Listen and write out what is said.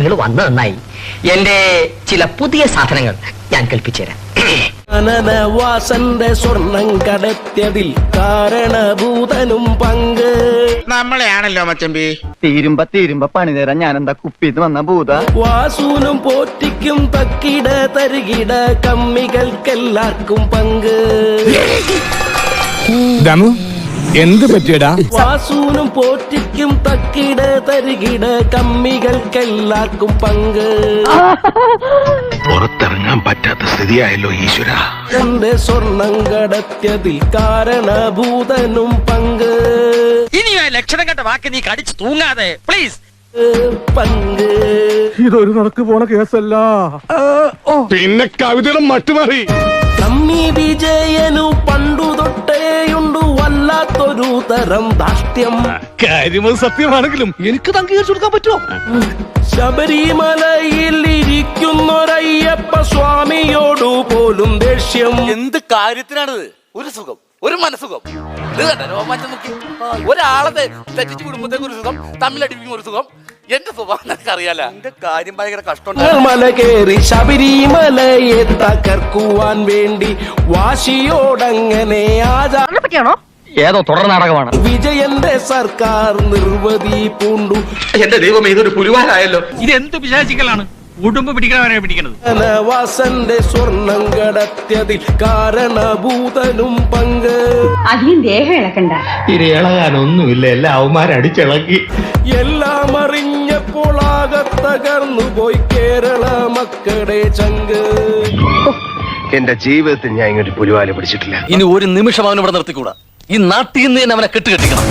നിങ്ങൾ വന്നു നന്നായി. എന്റെ ചില പുതിയ സാധനങ്ങൾ ഞാൻ കൽപ്പിച്ചു തരാം. വാസന്റെ സ്വർണം കടത്തിയതിൽ കാരണഭൂതനും പങ്ക് നമ്മളെയാണല്ലോ മച്ചമ്പി. തീരുമ്പ പണി തരാൻ ഞാൻ എന്താ കുപ്പിന്ന് വന്ന ഭൂത. വാസൂനും പോറ്റിക്കും തക്കിട തരികിട കമ്മികൾക്കെല്ലാവർക്കും പങ്ക്. എന്ത് പറ്റിയടാ? വാസൂനും പോറ്റിക്കും തക്കിട തരികിട കമ്മികൾക്കെല്ലാവർക്കും പങ്ക്. പുറത്തിറങ്ങാൻ പറ്റാത്ത സ്ഥിതിയായല്ലോ ഈശ്വര. എന്റെ സ്വർണം കടത്തിയതിൽ കാരണഭൂതനും പങ്ക്. ഇനി ആ ലക്ഷണം കണ്ട വാക്ക് നീ കടിച്ചു തൂങ്ങാതെ പ്ലീസ്. പങ്ക് ഇതൊരു നടക്ക് പോണ കേസല്ല. പിന്നെ കവിതയുടെ മട്ടുമാറി. കമ്മി വിജയനു പണ്ടു തൊട്ടേയുണ്ടു വല്ലാത്തൊരു തരം ധാഷ്ട്യം. കാര്യമത് സത്യമാണെങ്കിലും എനിക്ക് അംഗീകരിച്ചു കൊടുക്കാൻ പറ്റുമോ? ശബരിമലയിൽ ഇരിക്കുന്നൊരയ്യപ്പ സ്വാമിയോടു പോലും ദേഷ്യം. എന്ത് കാര്യത്തിനാണിത്? ഒരു സുഖം, ഒരു മനസുഖം. ഇത് കണ്ട രോമാഞ്ചം നോക്കി. ഒരാളെ തെറ്റിച്ച് കുടുംബത്തേക്ക് ഒരു സുഖം, തമ്മിലടിപ്പിക്കും ഒരു സുഖം. എന്റെ സ്വഭാവം നിനക്ക് അറിയാല. എന്റെ കാര്യം ഭയങ്കര കഷ്ടം. മല കയറി ശബരിമലയെ തകർക്കുവാൻ വേണ്ടി വാശിയോടങ്ങനെ പറ്റിയാണോ? ഏതോ തുടർ നാടകമാണ്. വിജയന്റെ സർക്കാർ നിർവധി പൂണ്ടു. എന്റെ ദൈവം ഇതൊരു പുലിവാലായല്ലോ. ഇത് എന്ത് പിശാചിക്കലാണ്? ഉടുമ്പ് പിടിക്കണവരെ പിടിക്കണത്. വാസന്റെ സ്വർണം കടത്തിയതിൽ കാരണഭൂതനും പങ്ക്. അധികം ദേഹം ഇളക്കണ്ട. ഇളകാനൊന്നുമില്ല, എല്ലാ അവന്മാരടിച്ചിളക്കി. എല്ലാം അറിഞ്ഞപ്പോൾ ആകെ തകർന്നു പോയി കേരള മക്കളുടെ ചങ്ക്. എന്റെ ജീവിതത്തിൽ ഞാൻ ഇങ്ങോട്ട് പുലിവാല പിടിച്ചിട്ടില്ല. ഇനി ഒരു നിമിഷം അവൻ ഇവിടെ നിർത്തിക്കൂടാ. ഈ നാട്ടിൽ നിന്ന് തന്നെ അവനെ കെട്ടുകെട്ടിക്കണം.